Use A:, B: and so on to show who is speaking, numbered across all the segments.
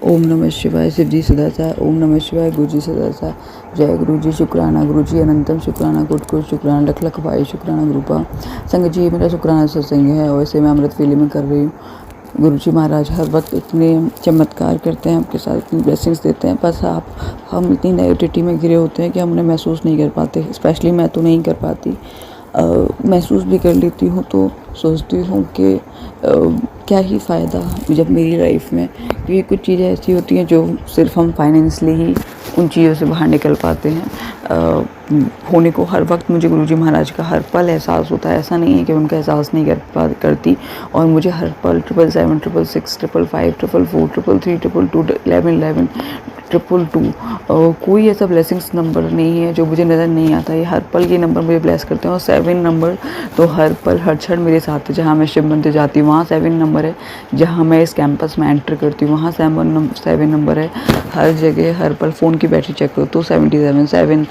A: ओम नमः शिवाय। शिव जी सदा साय। ओम नमः शिवाय। गुरु जी सदा साय। जय गुरु जी। शुक्राना गुरु जी। अनंतम शुक्राना। कोट कोट शुक्राना। लख लख भाई शुक्राना गुरुपा। संगत जी, मेरा शुक्राना सत्संग है और इसे मैं अमृत वेले में कर रही हूँ। गुरु जी महाराज हर वक्त इतने चमत्कार करते हैं, आपके साथ इतनी ब्लेसिंग्स देते हैं, बस हम इतनी नेगेटिविटी में घिरे होते हैं कि हम उन्हें महसूस नहीं कर पाते। स्पेशली मैं तो नहीं कर पाती। महसूस भी कर लेती हूँ तो सोचती हूँ कि क्या ही फ़ायदा जब मेरी लाइफ में, क्योंकि कुछ चीज़ें ऐसी होती हैं जो सिर्फ हम फाइनेंशली ही उन चीज़ों से बाहर निकल पाते हैं। होने को हर वक्त मुझे गुरुजी महाराज का हर पल एहसास होता है। ऐसा नहीं है कि उनका एहसास नहीं करती। और मुझे हर पल 777, 666, 555, 444, 333, 211, 222 कोई ऐसा ब्लेसिंग्स नंबर नहीं है जो मुझे नज़र नहीं आता। ये हर पल ये नंबर मुझे ब्लेस करते हैं। और 7 नंबर तो हर पल हर क्षण मेरे साथ है। जहाँ मैं शिव मंदिर जाती हूँ वहाँ 7 नंबर है। जहाँ मैं इस कैंपस में एंटर करती हूँ वहाँ 7 नंबर है। हर जगह हर पल फ़ोन की बैटरी चेक करो तो 77 7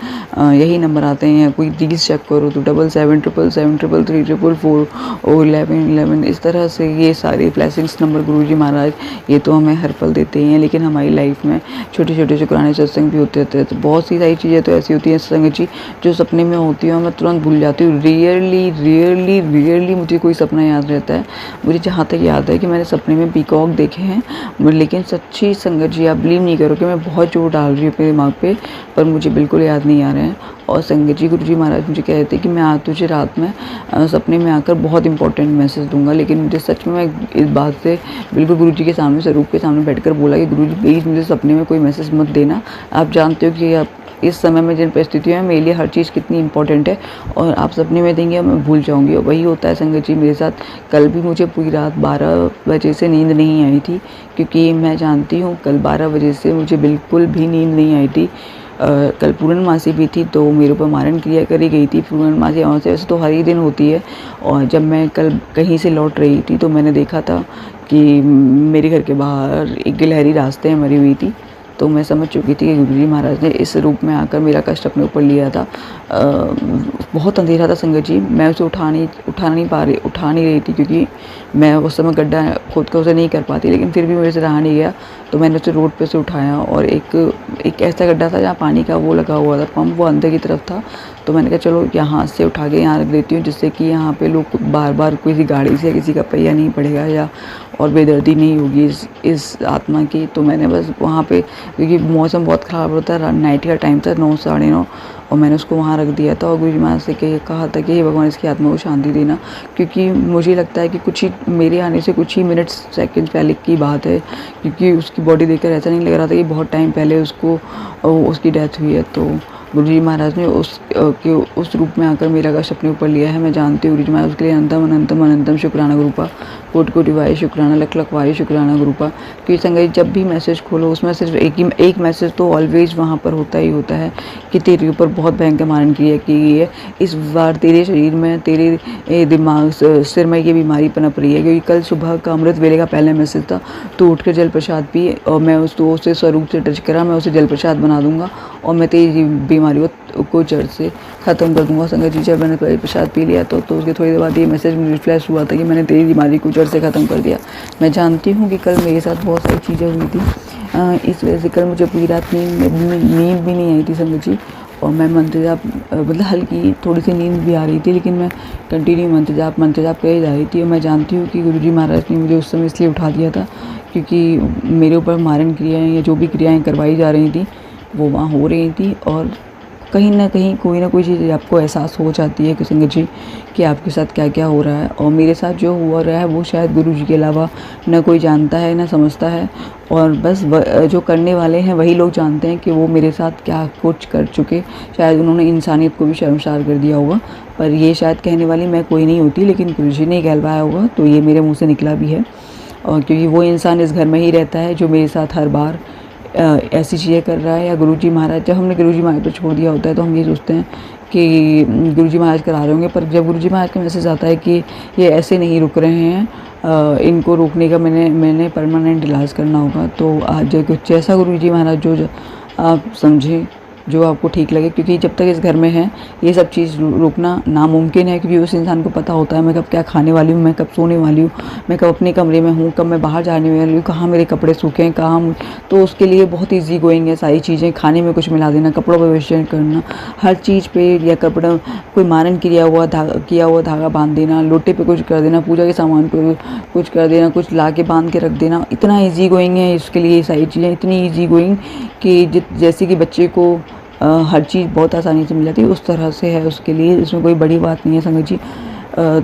A: यही नंबर आते हैं। कोई रील्स चेक करो तो 77 777 333 444 और 11 इस तरह से ये सारे ब्लेसिंग्स नंबर गुरुजी महाराज ये तो हमें हर पल देते ही हैं। लेकिन हमारी लाइफ में छोटे छोटे शुक्राने सत्संग भी होते रहते हैं। तो बहुत सी सारी चीज़ें तो ऐसी होती हैं संगत जी जो सपने में होती हैं और मैं तुरंत भूल जाती हूँ। रियरली मुझे कोई सपना याद रहता है। मुझे जहाँ तक याद है कि मैंने सपने में पीकॉक देखे हैं, लेकिन सच्ची संगत जी आप बिलीव नहीं करोगे, मैं बहुत जोर डाल रही हूँ अपने दिमाग पे, पर मुझे बिल्कुल याद नहीं आ रहे हैं। और संगत जी गुरुजी महाराज मुझे कह रहे थे कि मैं आज तुझे रात में सपने में आकर बहुत इंपॉर्टेंट मैसेज दूंगा। लेकिन मुझे सच में मैं इस बात से बिल्कुल गुरुजी के सामने, स्वरूप के सामने बैठकर बोला कि गुरुजी प्लीज़ मुझे सपने में कोई मैसेज मत देना। आप जानते हो कि आप इस समय में जिन परिस्थितियों में मेरे लिए हर चीज़ कितनी इंपॉर्टेंट है, और आप सपने में देंगे मैं भूल जाऊंगी। और वही होता है संगत जी मेरे साथ। कल भी मुझे पूरी रात 12 बजे से नींद नहीं आई थी, क्योंकि मैं जानती हूँ कल 12 बजे से मुझे बिल्कुल भी नींद नहीं आई थी। कल पूर्णमासी भी थी तो मेरे ऊपर मारण क्रिया करी गई थी। पूर्णमासी अमावस्या वैसे तो हर ही दिन होती है। और जब मैं कल कहीं से लौट रही थी तो मैंने देखा था कि मेरे घर के बाहर एक गिलहरी रास्ते में मरी हुई थी। तो मैं समझ चुकी थी कि गुरुजी महाराज ने इस रूप में आकर मेरा कष्ट अपने ऊपर लिया था। बहुत अंधेरा था संगत जी, मैं उसे उठा नहीं रही थी, क्योंकि मैं उस समय गड्ढा खुद का उसे नहीं कर पाती। लेकिन फिर भी मेरे से रहा नहीं गया तो मैंने उसे रोड पे से उठाया। और एक ऐसा गड्ढा था जहाँ पानी का वो लगा हुआ था पंप, वो अंदर की तरफ था। तो मैंने कहा चलो यहाँ से उठा के यहाँ रख देती हूँ, जिससे कि यहाँ पे लोग बार बार किसी गाड़ी से किसी का पहिया नहीं पड़ेगा या और बेदर्दी नहीं होगी इस आत्मा की। तो मैंने बस वहाँ पे, क्योंकि मौसम बहुत ख़राब होता है, नाइट का टाइम था 9 साढ़े 9, और मैंने उसको वहाँ रख दिया था। और गुरुजी महाराज से कहा था कि हे भगवान इसकी आत्मा को शांति देना, क्योंकि मुझे लगता है कि कुछ ही मेरे आने से कुछ ही मिनट्स सेकंड पहले की बात है, क्योंकि उसकी बॉडी देखकर ऐसा नहीं लग रहा था कि बहुत टाइम पहले उसकी डेथ हुई है। तो गुरुजी महाराज ने उस रूप में आकर मेरा कष्ट अपने ऊपर लिया है। मैं जानती हूँ गुरुजी महाराज उसके लिए अनंतम शुक्राना गुरुपा। कोटि कोटि वाहे शुक्राना, लख लख वाहे शुक्राना गुरुपा। क्योंकि संगत जब भी मैसेज खोलो उसमें सिर्फ एक मैसेज तो ऑलवेज वहाँ पर होता ही होता है कि तेरे ऊपर बहुत भयंकर मारण क्रिया की गई है। इस बार तेरे शरीर में, तेरे दिमाग सिर में ये बीमारी पनप रही है। क्योंकि कल सुबह का अमृत वेले का पहला मैसेज था, तो उठकर जल प्रसाद पी, और मैं उसे स्वरूप से टच करा, मैं उसे जल प्रसाद बना दूंगा और मैं तेरी बीमारी को जड़ से ख़त्म कर दूंगा। संगत जी जब मैंने प्रसाद पी लिया तो उसके थोड़ी देर बाद ये मैसेज मुझे फ्लैश हुआ था कि मैंने तेरी बीमारी को जड़ से ख़त्म कर दिया। मैं जानती हूँ कि कल मेरे साथ बहुत सारी चीज़ें हुई थी, इस वजह से कल मुझे पूरी रात नींद भी नहीं आई थी संगत जी। और मैं मंत्र जाप, मतलब हल्की थोड़ी सी नींद भी आ रही थी, लेकिन मैं कंटिन्यू मंत्र जाप करे जा रही थी। और मैं जानती हूँ कि गुरुजी महाराज ने मुझे उस समय इसलिए उठा दिया था क्योंकि मेरे ऊपर मारण क्रियाएँ या जो भी क्रियाएँ करवाई जा रही थी वो वहाँ हो रही थी। और कहीं ना कहीं कोई ना कोई चीज़ आपको एहसास हो जाती है कि संगत जी कि आपके साथ क्या क्या हो रहा है। और मेरे साथ जो हुआ रहा है वो शायद गुरु जी के अलावा ना कोई जानता है ना समझता है। और बस जो करने वाले हैं वही लोग जानते हैं कि वो मेरे साथ क्या कुछ कर चुके। शायद उन्होंने इंसानियत को भी शर्मसार कर दिया होगा, पर ये शायद कहने वाली मैं कोई नहीं होती, लेकिन गुरु जी ने कहलवाया होगा तो ये मेरे मुँह से निकला भी है। और क्योंकि वो इंसान इस घर में ही रहता है जो मेरे साथ हर बार ऐसी चीज़ें कर रहा है। या गुरुजी महाराज, जब हमने गुरुजी महाराज पर छोड़ दिया होता है तो हम ये सोचते हैं कि गुरुजी महाराज करा रहे होंगे, पर जब गुरुजी महाराज का मैसेज आता है कि ये ऐसे नहीं रुक रहे हैं, इनको रोकने का मैंने परमानेंट इलाज करना होगा। तो आज कुछ ऐसा गुरुजी महाराज जो आप समझें जो आपको ठीक लगे, क्योंकि जब तक इस घर में है ये सब चीज़ रोकना नामुमकिन है, क्योंकि उस इंसान को पता होता है मैं कब क्या खाने वाली हूँ, मैं कब सोने वाली हूँ, मैं कब अपने कमरे में हूँ, कब मैं बाहर जाने वाली हूँ, कहाँ मेरे कपड़े सूखे हैं, कहाँ। तो उसके लिए बहुत ईजी गोइंग है सारी चीज़ें। खाने में कुछ मिला देना, कपड़ों पर विषय करना, हर चीज़ पे, या कपड़ा कोई मारन किया हुआ धागा बांध देना, लोटे पे कुछ कर देना, पूजा के सामान पे कुछ कर देना, कुछ ला के बांध के रख देना, इतना ईजी गोइंग है इसके लिए। ये सारी चीज़ें इतनी ईजी गोइंग कि जैसे कि बच्चे को हर चीज़ बहुत आसानी से मिल जाती है, उस तरह से है उसके लिए। इसमें कोई बड़ी बात नहीं है संगत जी।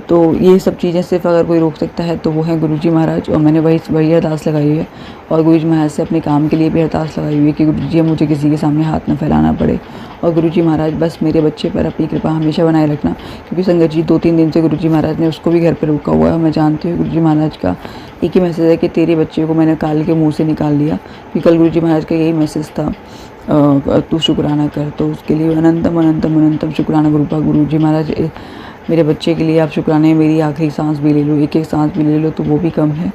A: तो ये सब चीज़ें सिर्फ अगर कोई रोक सकता है तो वो है गुरुजी महाराज। और मैंने वही अरदास लगाई हुई है, और गुरुजी महाराज से अपने काम के लिए भी अरदास लगाई हुई है कि गुरुजी मुझे किसी के सामने हाथ न फैलाना पड़े। और गुरुजी महाराज बस मेरे बच्चे पर अपनी कृपा हमेशा बनाए रखना, क्योंकि संगत जी 2-3 दिन से गुरुजी महाराज ने उसको भी घर पर रोका हुआ है। मैं जानती हूँ गुरुजी महाराज का एक ही मैसेज है कि तेरे बच्चे को मैंने काल के मुँह से निकाल लिया, कि कल गुरुजी महाराज का यही मैसेज था, तू शुक्राना कर। तो उसके लिए अनंतम अनंतम अनंतम शुक्राना गुरुजी महाराज। मेरे बच्चे के लिए आप शुक्राने, मेरी आखिरी सांस भी ले लो, एक सांस भी ले लो तो वो भी कम है।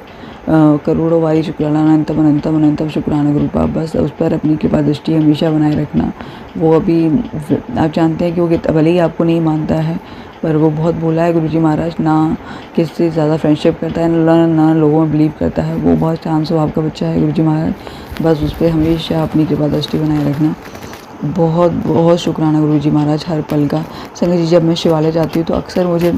A: करोड़ों वारी शुक्राना, अनंतम अनंतम अनंतम शुक्राना गुरुपा। बस उस पर अपनी कृपा दृष्टि हमेशा बनाए रखना। वो अभी आप जानते हैं कि वो भले ही आपको नहीं मानता है, पर वो बहुत भोला है गुरुजी महाराज, ना किसी से ज़्यादा फ्रेंडशिप करता है, ना लोगों में बिलीव करता है। वो बहुत शांत स्वभाव का बच्चा है गुरुजी महाराज। बस उस पर हमेशा अपनी कृपा दृष्टि बनाए रखना। बहुत बहुत शुक्राना गुरुजी महाराज हर पल का। संगत जी जब मैं शिवालय जाती हूँ तो अक्सर मुझे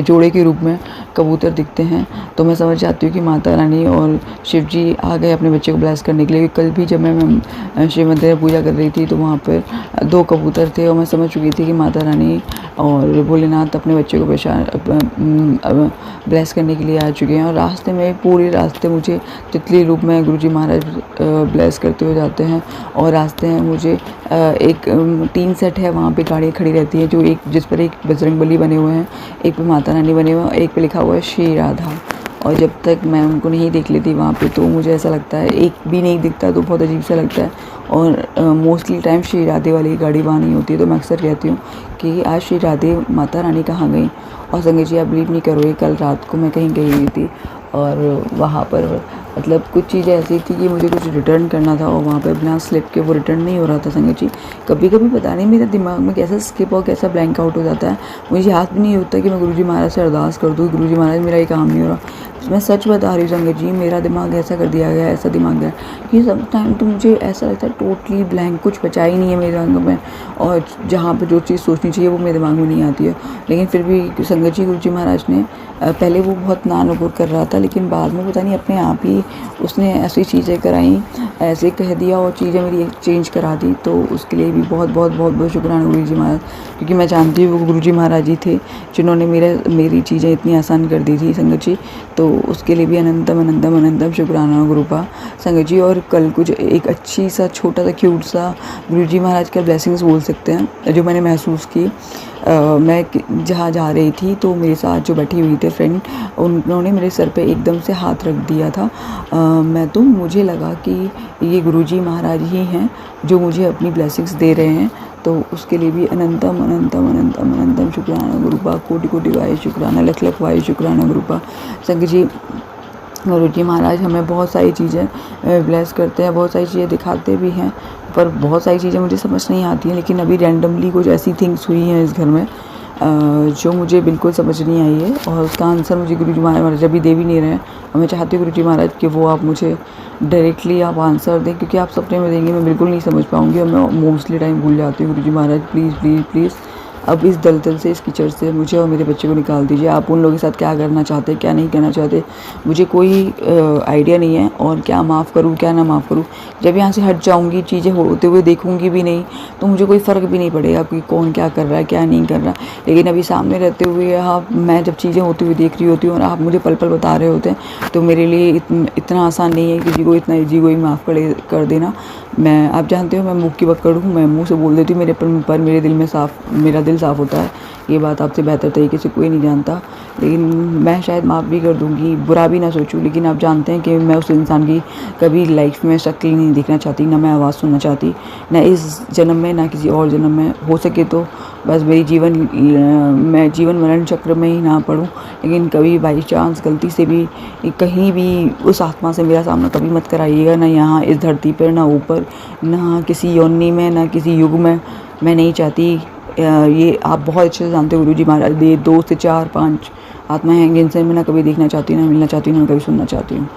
A: जोड़े के रूप में कबूतर दिखते हैं, तो मैं समझ जाती हूँ कि माता रानी और शिव जी आ गए अपने बच्चे को ब्लेस करने के लिए। कल भी जब मैं शिव मंदिर में पूजा कर रही थी तो वहाँ पर 2 कबूतर थे, और मैं समझ चुकी थी कि माता रानी और भोलेनाथ अपने बच्चे को ब्लेस करने के लिए आ चुके हैं। और रास्ते में पूरे रास्ते मुझे तितली रूप में गुरुजी महाराज ब्लेस करते हुए जाते हैं। और रास्ते में मुझे एक टीन सेट है, वहाँ पे गाड़ियाँ खड़ी रहती है, जो जिस पर एक बजरंगबली बने हुए हैं, एक पे माता रानी बने हुए हैं, एक पे लिखा हुआ है श्री राधा। और जब तक मैं उनको नहीं देख लेती वहाँ पे तो मुझे ऐसा लगता है, एक भी नहीं दिखता तो बहुत अजीब सा लगता है। और मोस्टली टाइम श्री राधे वाली गाड़ी वहाँ नहीं होती है, तो मैं अक्सर कहती हूँ कि आज श्री राधे माता रानी कहाँ गई। और संगत जी आप बिलीव नहीं करोगे, कल रात को मैं कहीं गई हुई थी और वहाँ पर मतलब कुछ चीज़ें ऐसी थी कि मुझे कुछ रिटर्न करना था, और वहाँ पर बिना स्लिप के वो रिटर्न नहीं हो रहा था। संगत जी कभी कभी पता नहीं मेरे दिमाग में कैसा स्किप और कैसा ब्लैंक आउट हो जाता है, मुझे याद भी नहीं होता कि मैं गुरुजी महाराज से अरदास कर दूँ, गुरुजी महाराज मेरा ये काम नहीं हो रहा। मैं सच बता रही हूँ संगत जी, मेरा दिमाग ऐसा कर दिया गया, ऐसा दिमाग गया कि सब टाइम तो मुझे ऐसा लगता है टोटली ब्लैंक, कुछ बचा ही नहीं है मेरे दिमाग में, और जहाँ पे जो चीज़ सोचनी चाहिए वो मेरे दिमाग में नहीं आती है। लेकिन फिर भी संगत जी गुरुजी महाराज ने पहले वो बहुत नानुपुर कर रहा था, लेकिन बाद में पता नहीं अपने आप ही उसने ऐसी चीज़ें कराई, ऐसे कह दिया और चीज़ें मेरी चेंज करा दी। तो उसके लिए भी बहुत बहुत बहुत बहुत शुक्राना गुरुजी महाराज, क्योंकि मैं जानती हूँ वो गुरुजी महाराज ही थे जिन्होंने मेरी चीज़ें इतनी आसान कर दी थी संगत जी। तो उसके लिए भी अनंतम अनंतम अनंतम शुक्राना गुरुपा संगत जी। और कल कुछ एक अच्छी सा छोटा सा क्यूट सा गुरुजी महाराज का ब्लेसिंग्स बोल सकते हैं जो मैंने महसूस की। मैं जहाँ जा रही थी तो मेरे साथ जो बैठी हुई थे फ्रेंड, उन्होंने मेरे सर पे एकदम से हाथ रख दिया था। मुझे लगा कि ये गुरुजी महाराज ही हैं जो मुझे अपनी ब्लेसिंग्स दे रहे हैं। तो उसके लिए भी अनंतम अनंतम अनंतम अनंतम शुक्राना गुरुपा, कोटि कोटि वाहे शुक्राना, लख लख वाहे शुक्राना गुरुपा। संगत जी गुरुजी महाराज हमें बहुत सारी चीज़ें ब्लेस करते हैं, बहुत सारी चीज़ें दिखाते भी हैं, पर बहुत सारी चीज़ें मुझे समझ नहीं आती हैं। लेकिन अभी रैंडमली कुछ ऐसी थिंग्स हुई हैं इस घर में जो मुझे बिल्कुल समझ नहीं आई है, और उसका आंसर मुझे गुरुजी महाराज अभी दे भी नहीं रहे हैं। और मैं चाहती हूँ गुरुजी महाराज कि वो आप मुझे डायरेक्टली आप आंसर दें, क्योंकि आप सपने में देंगे मैं बिल्कुल नहीं समझ पाऊँगी, और मैं मोस्टली टाइम भूल जाती हूँ। गुरुजी महाराज प्लीज़ प्लीज़ प्लीज़ अब इस दलदल से, इस कीचड़ से मुझे और मेरे बच्चे को निकाल दीजिए। आप उन लोगों के साथ क्या करना चाहते हैं, क्या नहीं करना चाहते, मुझे कोई आइडिया नहीं है, और क्या माफ़ करूँ क्या ना माफ़ करूँ। जब यहाँ से हट जाऊँगी, चीज़ें होते हुए देखूँगी भी नहीं, तो मुझे कोई फ़र्क भी नहीं पड़ेगा कि कौन क्या कर रहा है क्या नहीं कर रहा। लेकिन अभी सामने रहते हुए आप, मैं जब चीज़ें होती हुई देख रही होती हूँ और आप मुझे पल पल बता रहे होते हैं, तो मेरे लिए इतना आसान नहीं है किसी को इतना ईजी कोई माफ़ कर देना। मैं, आप जानते हो मैं मुँह की बक्कड़ हूँ, मैं मुँह से बोल देती हूँ, मेरे पर मेरे दिल में साफ, मेरा दिल दिल साफ़ होता है, ये बात आपसे बेहतर तरीके से कोई नहीं जानता। लेकिन मैं शायद माफ़ भी कर दूँगी, बुरा भी ना सोचूँ, लेकिन आप जानते हैं कि मैं उस इंसान की कभी लाइफ में शक्ल नहीं देखना चाहती, ना मैं आवाज़ सुनना चाहती, ना इस जन्म में ना किसी और जन्म में। हो सके तो बस मैं जीवन मरण चक्र में ही ना पड़ूँ, लेकिन कभी बाई चांस गलती से भी कहीं भी उस आत्मा से मेरा सामना कभी मत कराइएगा, ना यहाँ इस धरती पर, ना ऊपर, ना किसी योनि में, ना किसी युग में। मैं नहीं चाहती। ये आप बहुत अच्छे से जानते हो गुरुजी महाराज, ये 2 से 4 5 आत्माएं हैं जिनसे मैं ना कभी देखना चाहती हूँ, ना मिलना चाहती हूँ, ना कभी सुनना चाहती हूँ।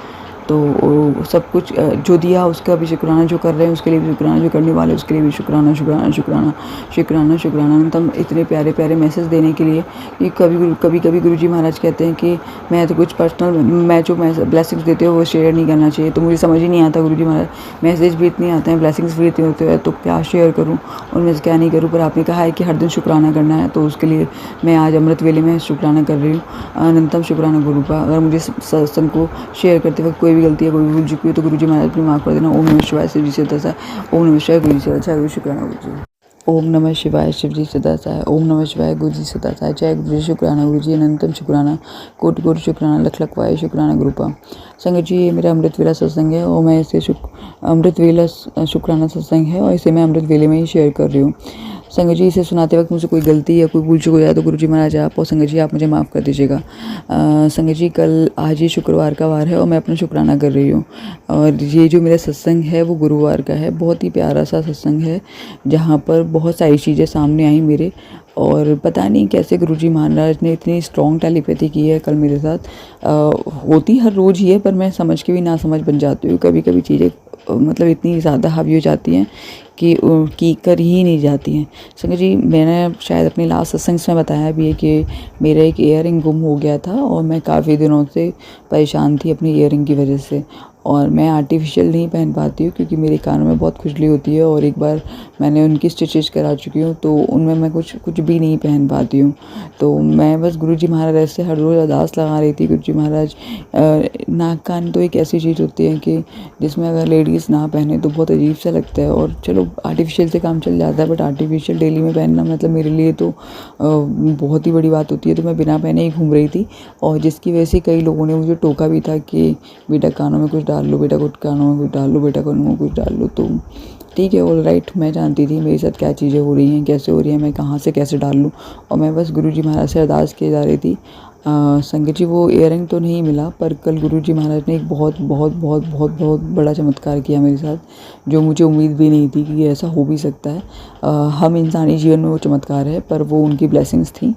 A: तो सब कुछ जो दिया उसका भी शुक्राना, जो कर रहे हैं उसके लिए भी शुक्राना, जो करने वाले उसके लिए भी शुक्राना, शुक्राना, शुक्राना, शुक्राना, शुक्राना। मतलब इतने प्यारे प्यारे मैसेज देने के लिए कि कभी कभी गुरुजी महाराज कहते हैं कि मैं तो कुछ पर्सनल, मैं जो ब्लेसिंग्स देते हो वो शेयर नहीं करना चाहिए। तो मुझे समझ ही नहीं आता गुरुजी महाराज, मैसेज भी इतने आते हैं, ब्लेसिंग्स भी इतने होते हैं, तो क्या शेयर करूँ, उनमें से क्या नहीं करूँ। पर आपने कहा है कि हर दिन शुक्राना करना है, तो उसके लिए मैं आज अमृत वेले में शुक्राना कर रही हूँ। अनंतम शुक्राना गुरु का। अगर मुझे सत्संग को शेयर करते वक्त कोई भी गलती है, कोई भी भूल चुकी है, तो गुरुजी महाराज ने माफ़ कर देना। ओम नमः शिवाय, शिव जी से दसा। ओम नमः शिवाय, गुरु जी से अच्छा, गुरु शुक्राना गुरु जी। ओम नमः शिवाय, शिव जी सदा सहाय। ओम नमः शिवाय, गुरु जी सदा सहाय। जय गुरु जी, शुक्राना गुरु जी, अनंतम शुक्राना, कोटि कोटि शुक्राना, लख लख वाहे शुक्राना गुरुपा। संगत जी, ये मेरा अमृत वेला सत्संग है और मैं इसे अमृत वेला शुक्राना सत्संग है और इसे मैं अमृत वेले में ही शेयर कर रही हूँ। संगत जी, इसे सुनाते वक्त मुझे कोई गलती या कोई भूल चूक हो जाए तो गुरुजी महाराज आप और संगत जी आप मुझे माफ़ कर दीजिएगा। संगत जी, आज ही शुक्रवार का वार है और मैं अपना शुक्राना कर रही हूँ। और ये जो मेरा सत्संग है वो गुरुवार का है। बहुत ही प्यारा सा सत्संग है जहाँ पर बहुत सारी चीज़ें सामने आई मेरे, और पता नहीं कैसे गुरुजी महाराज ने इतनी स्ट्रॉन्ग टेलीपैथी की है कल मेरे साथ। होती हर रोज़ ही है, पर मैं समझ के भी ना समझ बन जाती हूँ। कभी कभी चीज़ें मतलब इतनी ज़्यादा हावी हो जाती हैं कि कर ही नहीं जाती हैं। संगत जी, मैंने शायद अपने लास्ट सत्संग में बताया भी है कि मेरा एक ईयरिंग गुम हो गया था और मैं काफ़ी दिनों से परेशान थी अपनी ईयरिंग की वजह से। और मैं आर्टिफिशियल नहीं पहन पाती हूँ क्योंकि मेरे कानों में बहुत खुजली होती है, और एक बार मैंने उनकी स्टिचेस करा चुकी हूँ, तो उनमें मैं कुछ भी नहीं पहन पाती हूँ। तो मैं बस गुरुजी महाराज से हर रोज़ अरदास लगा रही थी, गुरुजी महाराज, नाक कान तो एक ऐसी चीज़ होती है कि जिसमें अगर लेडीज़ ना पहने तो बहुत अजीब सा लगता है। और चलो आर्टिफिशियल से काम चल जाता है, बट आर्टिफिशियल डेली में पहनना मतलब मेरे लिए तो बहुत ही बड़ी बात होती है। तो मैं बिना पहने ही घूम रही थी, और जिसकी वजह से कई लोगों ने मुझे टोका भी था कि बेटा कानों में कुछ डाल लो, बेटा कुछ कानों में कुछ डाल लो, बेटा कानों में कुछ डाल लो। तो ठीक है, ऑल राइट, मैं जानती थी मेरे साथ क्या चीज़ें हो रही हैं, कैसे हो रही हैं, मैं कहाँ से कैसे डाल लूँ, और मैं बस गुरुजी महाराज से अरदास किए जा रही थी। संगत जी, वो ईयरिंग तो नहीं मिला, पर कल गुरुजी महाराज ने एक बहुत बहुत बहुत बहुत बहुत बड़ा चमत्कार किया मेरे साथ, जो मुझे उम्मीद भी नहीं थी कि ऐसा हो भी सकता है। हम इंसानी जीवन में वो चमत्कार है, पर वो उनकी ब्लेसिंग्स थी।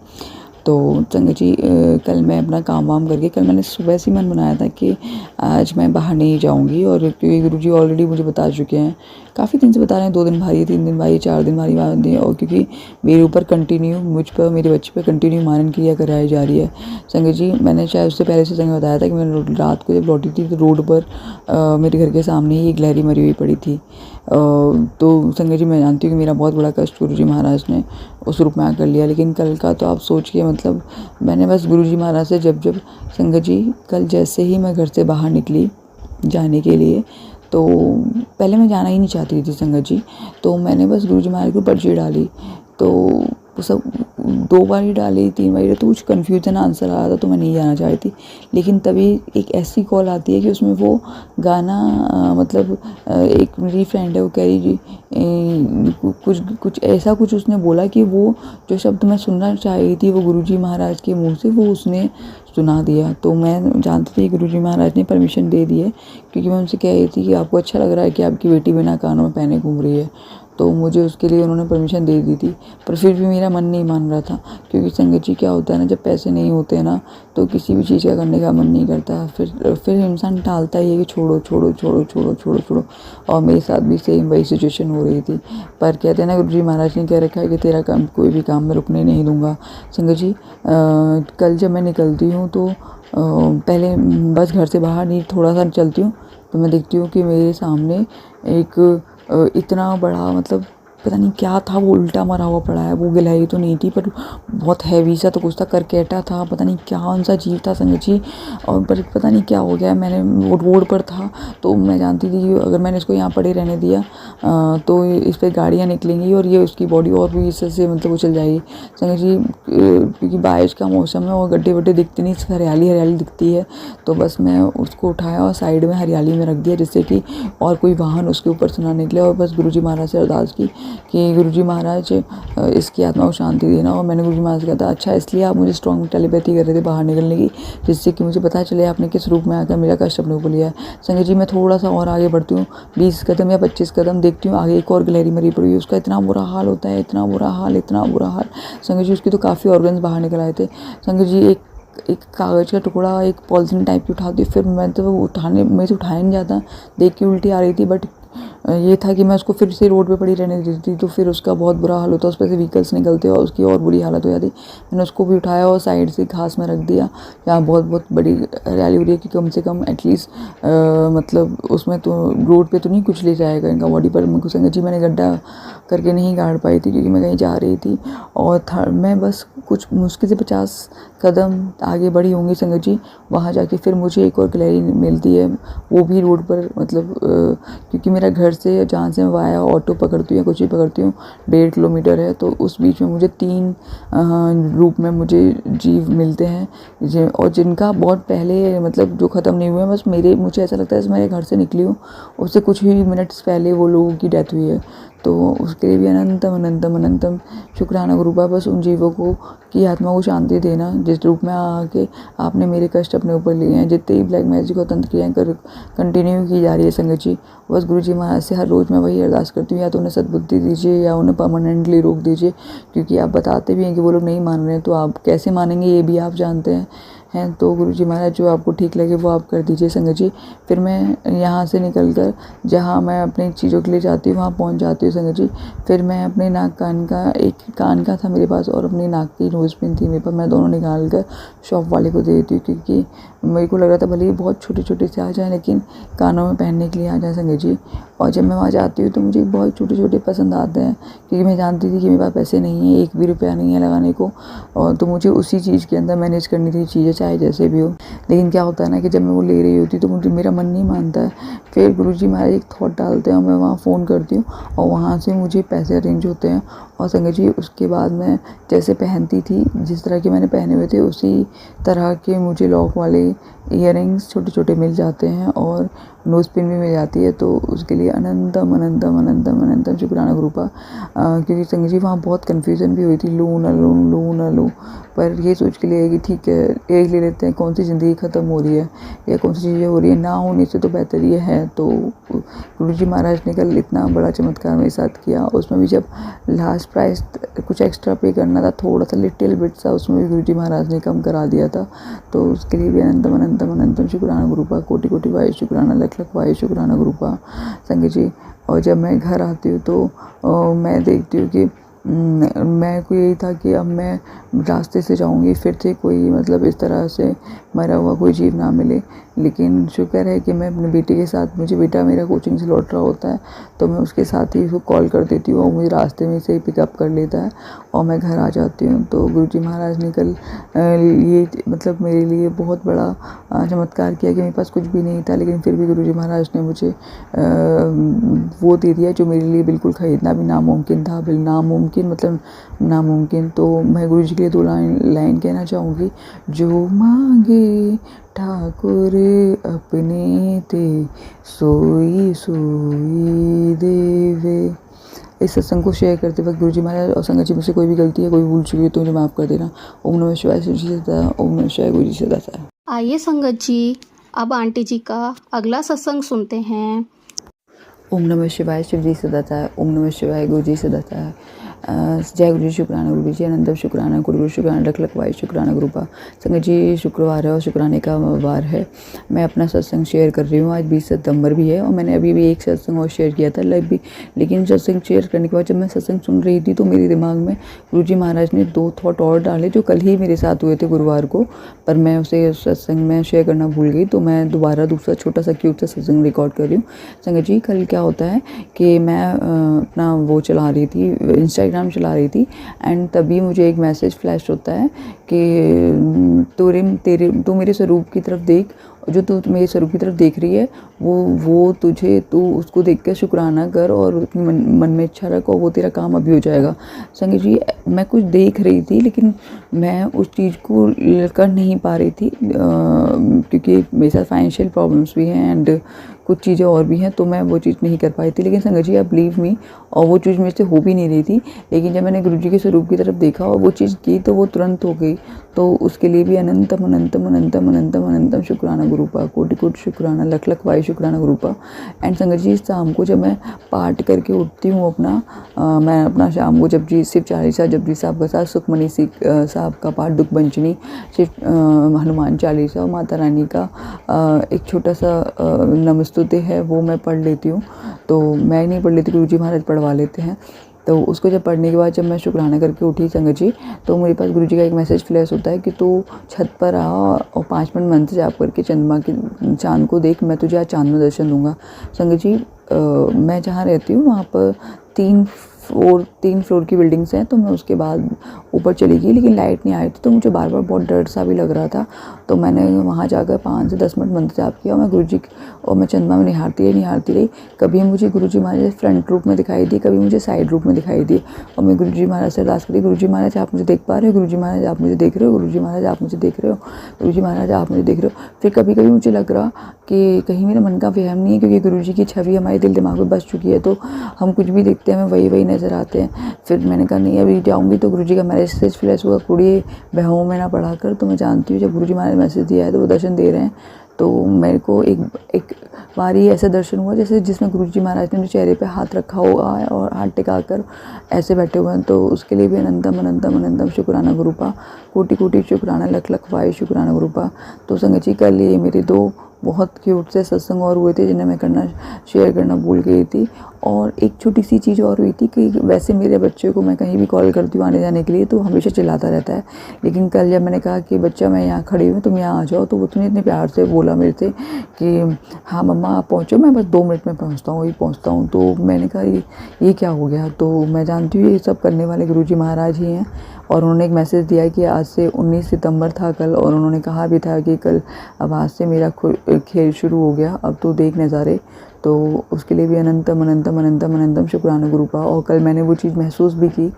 A: तो संगत जी, कल मैं अपना काम वाम करके, कल मैंने सुबह से मन बनाया था कि आज मैं बाहर नहीं जाऊंगी, और क्योंकि गुरुजी ऑलरेडी मुझे बता चुके हैं, काफ़ी दिन से बता रहे हैं, 2 दिन भारी, 3 दिन भारी, 4 दिन भारी बात है। और क्योंकि मेरे ऊपर कंटिन्यू, मुझ पर, मेरे बच्चे पर कंटिन्यू मारन क्रिया कराई जा रही है। संगत जी, मैंने शायद उससे पहले से संग बताया था कि मैंने रात को जब लौटी थी तो रोड पर मेरे घर के सामने ही एक लहरी मरी हुई पड़ी थी। तो संगत जी, मैं जानती हूँ कि मेरा बहुत बड़ा कष्ट गुरुजी महाराज ने उस रूप में आकर लिया, लेकिन कल का तो आप सोचिए, मतलब मैंने बस गुरुजी महाराज से जब संगत जी, कल जैसे ही मैं घर से बाहर निकली जाने के लिए, तो पहले मैं जाना ही नहीं चाहती थी संगत जी, तो मैंने बस गुरुजी महाराज को पर्ची डाली, तो सब 2 बार ही डाली, 3 बार ही, तो कुछ कन्फ्यूजन आंसर आ रहा था, तो मैं नहीं जाना चाह रही थी। लेकिन तभी एक ऐसी कॉल आती है कि उसमें वो गाना मतलब एक मेरी फ्रेंड है, वो कह रही जी कुछ ऐसा कुछ उसने बोला कि वो जो शब्द मैं सुनना चाह रही थी वो गुरुजी महाराज के मुंह से वो उसने सुना दिया। तो मैं जानती थी गुरुजी महाराज ने परमिशन दे दी है, क्योंकि मैं उनसे कह रही थी कि आपको अच्छा लग रहा है कि आपकी बेटी बिना कानों में पहने घूम रही है, तो मुझे उसके लिए उन्होंने परमिशन दे दी थी। पर फिर भी मेरा मन नहीं मान रहा था, क्योंकि संगत जी, क्या होता है ना, जब पैसे नहीं होते ना तो किसी भी चीज़ का करने का मन नहीं करता, फिर इंसान टालता ही है कि छोड़ो छोड़ो छोड़ो छोड़ो छोड़ो छोड़ो। और मेरे साथ भी सेम वही सिचुएशन हो रही थी। पर कहते हैं ना, गुरुजी महाराज ने कह रखा है कि तेरा काम, कोई भी काम मैं रुकने नहीं दूंगा। संगत जी, कल जब मैं निकलती हूँ तो पहले बस घर से बाहर नहीं, थोड़ा सा चलती हूँ तो मैं देखती हूँ कि मेरे सामने एक इतना बड़ा, मतलब पता नहीं क्या था, वो उल्टा मरा हुआ पड़ा है। वो गिलहरी तो नहीं थी पर बहुत हैवी सा तो कुछ था, करकेटा था, पता नहीं क्या कौन सा जीव था संगत जी। और पर पता नहीं क्या हो गया, मैंने वो रोड पर था तो मैं जानती थी कि अगर मैंने इसको यहाँ पड़े रहने दिया तो इस पर गाड़ियाँ निकलेंगी और ये उसकी बॉडी और भी इससे मतलब उछल जाएगी संगत जी। क्योंकि बारिश का मौसम है और गड्ढे वड्ढे दिखते नहीं, सिर्फ हरियाली हरियाली दिखती है। तो बस मैं उसको उठाया और साइड में हरियाली में रख दिया, जिससे कि और कोई वाहन उसके ऊपर से ना निकले। और बस गुरुजी महाराज से अरदास की कि गुरुजी महाराज इसकी आत्मा को शांति देना। और मैंने गुरुजी महाराज से कहा था, अच्छा इसलिए आप मुझे स्ट्रॉन्ग टेलीपैथी कर रहे थे बाहर निकलने की, जिससे कि मुझे पता चले आपने किस रूप में आकर मेरा कष्ट अपने ऊपर लिया है। संगत जी मैं थोड़ा सा और आगे बढ़ती हूँ, 20 कदम या 25 कदम, देखती हूँ आगे एक और गिलहरी मरी पड़ी है। उसका इतना बुरा हाल होता है, इतना बुरा हाल, इतना बुरा हाल संगत जी। उसकी तो काफ़ी ऑर्गन्स बाहर निकल आए थे संगत जी। एक कागज़ का टुकड़ा, एक पॉलिथीन टाइप की उठाती, फिर मैं तो उठाने में से उठाया नहीं जाता, देख के उल्टी आ रही थी। बट ये था कि मैं उसको फिर से रोड पे पड़ी रहने देती तो फिर उसका बहुत बुरा हाल होता, उस पर से व्हीकल्स निकलते और उसकी और बुरी हालत हो जाती। मैंने उसको भी उठाया और साइड से घास में रख दिया, जहाँ बहुत बहुत बड़ी हरियाली हो रही है कि कम से कम एटलीस्ट मतलब उसमें तो रोड पे तो नहीं कुछ ले जाएगा इनका बॉडी पर। मुझको संगत जी मैंने गड्ढा करके नहीं गाड़ पाई थी क्योंकि मैं कहीं जा रही थी और मैं बस कुछ मुश्किल से 50 कदम आगे बढ़ी होंगी संगत जी। वहाँ जाके फिर मुझे एक और गिलहरी मिलती है, वो भी रोड पर मतलब क्योंकि मेरा घर से जहाँ से मैं वाया ऑटो पकड़ती हूँ या कुछ भी पकड़ती हूँ 1.5 किलोमीटर है, तो उस बीच में मुझे 3 रूप में मुझे जीव मिलते हैं और जिनका बहुत पहले मतलब जो ख़त्म नहीं हुए हैं। बस मुझे ऐसा लगता है जैसे मैं घर से निकली हूँ उससे कुछ ही मिनट्स पहले वो लोगों की डेथ हुई है। तो उसके लिए भी अनंतम अनंतम अनंतम शुक्राना गुरुबा। बस उन जीवों को की आत्मा को शांति देना जिस रूप में आके आपने मेरे कष्ट अपने ऊपर लिए हैं। जितने ही ब्लैक मैजिक और तंत्र क्रियाएँ कंटिन्यू की जा रही है संगत जी, बस गुरु जी महाराज से हर रोज़ मैं वही अरदास करती हूँ, या तो उन्हें सद्बुद्धि दीजिए या उन्हें परमानेंटली रोक दीजिए। क्योंकि आप बताते भी हैं कि वो लोग नहीं मान रहे हैं, तो आप कैसे मानेंगे ये भी आप जानते हैं। तो गुरुजी महाराज जो आपको ठीक लगे वो आप कर दीजिए संगत जी। फिर मैं यहाँ से निकल कर जहाँ मैं अपनी चीज़ों के लिए जाती हूँ वहाँ पहुँच जाती हूँ संगत जी। फिर मैं अपने नाक कान का, एक कान का था मेरे पास और अपनी नाक की नोज़ पिन थी मेरे पास, मैं दोनों निकाल कर शॉप वाले को दे देती हूँ। क्योंकि मेरे को लग रहा था भले ही बहुत छोटे छोटे से आ जाए लेकिन कानों में पहनने के लिए आ जाए संगत जी। और जब मैं वहाँ जाती हूँ तो मुझे बहुत छोटे छोटे पसंद आते हैं, क्योंकि मैं जानती थी कि मेरे पास पैसे नहीं है, 1 भी रुपया नहीं है लगाने को। और तो मुझे उसी चीज़ के अंदर मैनेज करनी थी चीज़ें, चाहे जैसे भी हो। लेकिन क्या होता है ना कि जब मैं वो ले रही होती तो मुझे मेरा मन नहीं मानता है। फिर गुरुजी महाराज एक थॉट डालते हैं और मैं वहाँ फ़ोन करती हूँ और वहाँ से मुझे पैसे अरेंज होते हैं। और संगत जी उसके बाद मैं जैसे पहनती थी, जिस तरह के मैंने पहने हुए थे उसी तरह के मुझे लॉक वाले ईयरिंग्स छोटे छोटे मिल जाते हैं और नोज़ पिन भी मिल जाती है। तो उसके लिए अनंतम अनंतम अनंतम अनंतम शुक्राना गुरुपा। क्योंकि संगत जी वहाँ बहुत कन्फ्यूज़न भी हुई थी, लूँ ना लूँ, पर ये सोच के लिए कि ठीक है एक ले लेते हैं, कौन सी ज़िंदगी ख़त्म हो रही है या कौन सी चीज़ें हो रही है, ना होने से तो बेहतर ये है। तो गुरुजी महाराज ने कल इतना बड़ा चमत्कार मेरे साथ किया, उसमें भी जब लास्ट प्राइस कुछ एक्स्ट्रा पे करना था थोड़ा सा लिटिल बिट सा, उसमें भी गुरुजी महाराज ने कम करा दिया था। तो उसके लिए भी अनंतम अनंतम अनंतम शुक्राना गुरुपा, कोटि कोटि वायु शुक्राना, लख लख वायु शुक्राना गुरुपा संगत जी। और जब मैं घर आती हूँ तो मैं देखती हूँ कि मैं को यही था कि अब मैं रास्ते से जाऊंगी, फिर से कोई मतलब इस तरह से मरा हुआ कोई जीव ना मिले। लेकिन शुक्र है कि मैं अपने बेटे के साथ, मुझे बेटा मेरा कोचिंग से लौट रहा होता है तो मैं उसके साथ ही उसको कॉल कर देती हूँ और मुझे रास्ते में से ही पिकअप कर लेता है और मैं घर आ जाती हूँ। तो गुरुजी महाराज ने कल ये मतलब मेरे लिए बहुत बड़ा चमत्कार किया कि मेरे पास कुछ भी नहीं था, लेकिन फिर भी गुरुजी महाराज ने मुझे वो दे दिया जो मेरे लिए बिल्कुल ख़रीदना भी नामुमकिन था, नामुमकिन मतलब नामुमकिन। तो मैं गुरुजी के लिए 2 लाइन कहना चाहूँगी। जो मांगे ठाकुर अपने ते, सोई सोई देवे। इस सत्संग को शेयर करते वक्त गुरुजी महाराज और संगत जी मुझसे कोई भी गलती है, कोई भूल चुकी है तो मुझे माफ़ कर देना। ओम नमः शिवाय, शिव जी सदा, ओम नमः शिवाय, गुरु जी सदा।
B: आइए संगत जी अब आंटी जी का अगला सत्संग सुनते हैं।
A: ओम नमः शिवाय, शिव जी सदा। ओम नमः शिवाय, गुरु जी सदा। जय गुरु जी शुक्राना गुरु जी अनंतम शुक्राना गुरु शुक्राना लख लख वाई शुक्राना गुरुपा। संगत जी शुक्रवार है और शुक्राने का वार है। मैं अपना सत्संग शेयर कर रही हूँ। आज 20 सितंबर भी है और मैंने अभी भी एक सत्संग और शेयर किया था लाइव भी, लेकिन सत्संग शेयर करने के बाद जब मैं सत्संग सुन रही थी तो मेरे दिमाग में गुरुजी महाराज ने 2 थॉट और डाले जो कल ही मेरे साथ हुए थे गुरुवार को, पर मैं उसे सत्संग में शेयर करना भूल गई, तो मैं दोबारा दूसरा छोटा सा क्यूट सा सत्संग रिकॉर्ड कर रही हूँ। संगत जी कल क्या होता है कि मैं अपना वो चला रही थी, इंस्टाग्राम चला रही थी, एंड तभी मुझे एक मैसेज फ्लैश होता है कि तू मेरे स्वरूप की तरफ देख, जो तू मेरे स्वरूप की तरफ देख रही है वो तुझे, तू उसको देख कर शुक्राना कर और अपनी मन में इच्छा रख और वो तेरा काम अभी हो जाएगा। संगत जी मैं कुछ देख रही थी लेकिन मैं उस चीज़ को कर नहीं पा रही थी क्योंकि मेरे साथ फाइनेंशियल प्रॉब्लम्स भी हैं एंड कुछ चीज़ें और भी हैं, तो मैं वो चीज़ नहीं कर पाई थी। लेकिन संगत जी आप बिलीव मी, और वो चीज़ मेरे से हो भी नहीं रही थी, लेकिन जब मैंने गुरुजी के स्वरूप की तरफ देखा और वो चीज़ की तो वो तुरंत हो गई। तो उसके लिए भी अनंतम अनंतम अनंतम अनंतम अनंतम शुक्राना गुरुपा, कोटि कोटि शुक्राना लख लख वाई शुक्राना गुरुपा। एंड संगत जी शाम को जब मैं पाठ करके उठती हूँ मैं अपना शाम को जब जी शिव चालीसा, जपजी साहब का साथ, सुखमनी साहब का पाठ, दुख पंचनी, शिव हनुमान चालीसा और माता रानी का एक छोटा सा नमस्तुते है वो मैं पढ़ लेती हूँ। तो मैं नहीं पढ़ लेती, गुरुजी महाराज पढ़वा लेते हैं। तो उसको जब पढ़ने के बाद जब मैं शुक्राना करके उठी संगत जी, तो मेरे पास गुरुजी का एक मैसेज फ्लैश होता है कि तू छत पर आ और 5 मिनट मंत्र जाप करके चंद्रमा की चाँद को देख, मैं तुझे आज चाँद में दर्शन दूंगा। संगत जी मैं जहाँ रहती हूँ वहाँ पर 3 फ्लोर की बिल्डिंग्स हैं, तो मैं उसके बाद ऊपर चली गई, लेकिन लाइट नहीं आई थी तो मुझे बार बार बहुत डर सा भी लग रहा था। तो मैंने वहाँ जाकर 5 से 10 मिनट मंत्र जाप किया और मैं चंद्रमा में निहारती रही। कभी मुझे गुरुजी महाराज फ्रंट रूप में दिखाई दिए, कभी मुझे साइड रूप में दिखाई दिए, और मैं गुरुजी महाराज से अरदास करी, गुरुजी महाराज आप मुझे देख पा रहे हो, गुरुजी महाराज आप मुझे देख रहे हो, गुरुजी महाराज आप मुझे देख रहे हो, गुरुजी महाराज आप मुझे देख रहे हो। फिर कभी कभी मुझे लग रहा कि कहीं मेरे मन का वहम नहीं है, क्योंकि गुरुजी की छवि हमारे दिल दिमाग में बस चुकी है, तो हम कुछ भी देखते हैं हमें वही नज़र आते हैं। फिर मैंने कहा नहीं अभी जाऊँगी तो गुरुजी का मैसेज फ्लैश हुआ, कुड़ी बहू में ना पढ़ा कर। तो मैं जानती हूँ जब गुरुजी महाराज मैसेज दिया है तो वो दर्शन दे रहे हैं। तो मेरे को एक बार ही ऐसा दर्शन हुआ जैसे जिसमें गुरुजी महाराज ने मेरे चेहरे पे हाथ रखा हुआ है और हाथ टिकाकर ऐसे बैठे हुए हैं। तो उसके लिए भी अनंतम अनंतम अनंतम शुक्राना गुरुपा, कोटि कोटि शुक्राना लख लख वाई शुक्राना गुरुपा। तो संगत जी कल ये मेरे 2 बहुत क्यूट से सत्संग और हुए थे जिन्हें मैं शेयर करना भूल गई थी। और एक छोटी सी चीज़ और हुई थी कि वैसे मेरे बच्चे को मैं कहीं भी कॉल करती हूँ आने जाने के लिए तो हमेशा चिल्लाता रहता है, लेकिन कल जब मैंने कहा कि बच्चा मैं यहाँ खड़ी हूँ तुम यहाँ आ जाओ, तो वो तुमने इतने प्यार से बोला मेरे से कि हाँ मम्मा आप पहुँचो, मैं बस 2 मिनट में पहुँचता हूँ। तो मैंने कहा ये क्या हो गया। तो मैं जानती हूँ ये सब करने वाले गुरुजी महाराज ही हैं। और उन्होंने एक मैसेज दिया कि आज से 19 सितंबर था कल, और उन्होंने कहा भी था कि कल अब आज से मेरा खेल शुरू हो गया, अब तो देख नज़ारे। तो उसके लिए भी अनंतम अनंतम अनंतम अनंतम शुक्राना गुरुपा। और कल मैंने वो चीज़ महसूस भी की,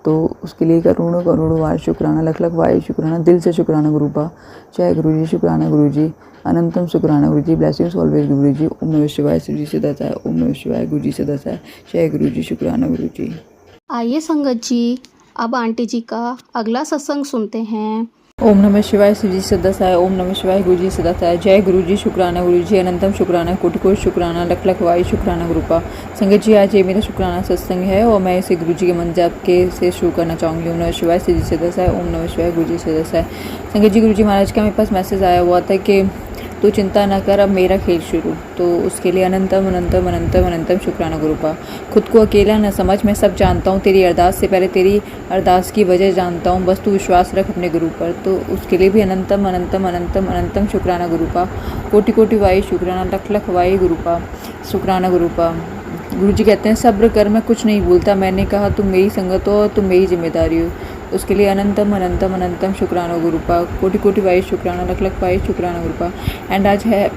A: तो उसके लिए करोड़ों करोड़ों बार शुक्राना लख लख वाई शुक्राना, दिल से शुक्राना गुरुपा। जय गुरुजी शुक्राना गुरुजी, अनंतम शुक्राना गुरुजी, ब्लेसिंग्स ऑलवेज गुरुजी। ओम नमः शिवाय, शिव जी से दत्ता है। ओम नमः शिवाय, गुरुजी से दत्ता है। जय गुरुजी शुक्राना गुरुजी।
B: आइए संगत जी अब आंटी जी का अगला सत्संग सुनते हैं।
A: ओम नमः शिवाय, शिव जी सदस्य। ओम नमः शिवाय, गुरुजी सदस्य। जय गुरुजी शुक्राना गुरुजी, अनंतम शुक्राना, कोटि कोटि शुक्राना लख लख वाई शुक्राना गुरुपा। संगत जी आज ये मेरा शुक्राना सत्संग है और मैं इसे गुरुजी के मंत्र जाप के से शुरू करना चाहूँगी। ओम नमः शिवाय, शिव जी सदस्य। ओम नमः शिवाय, गुरुजी सदस्य। संगत जी गुरुजी महाराज का मेरे पास मैसेज आया हुआ था कि तू चिंता ना कर अब मेरा खेल शुरू। तो उसके लिए अनंतम अनंतम अनंतम अनंतम शुक्राना गुरुपा। खुद को अकेला न समझ, मैं सब जानता हूँ, तेरी अरदास से पहले तेरी अरदास की वजह जानता हूँ, बस तू विश्वास रख अपने गुरु पर। तो उसके लिए भी अनंतम अनंतम अनंतम अनंतम शुक्राना गुरुपा, कोटि कोटि वाई शुक्राना लख लख वाई गुरुपा शुक्राना गुरुपा। गुरुजी कहते हैं सब्र कर, मैं कुछ नहीं भूलता, मैंने कहा तुम मेरी संगत हो और तुम मेरी जिम्मेदारी हो। उसके लिए अनंतम अनंतम अनंतम शुक्राना गुरुपा, कोटि कोटि वाई शुक्राना लख लख वाई शुक्राना गुरुपा। एंड आज है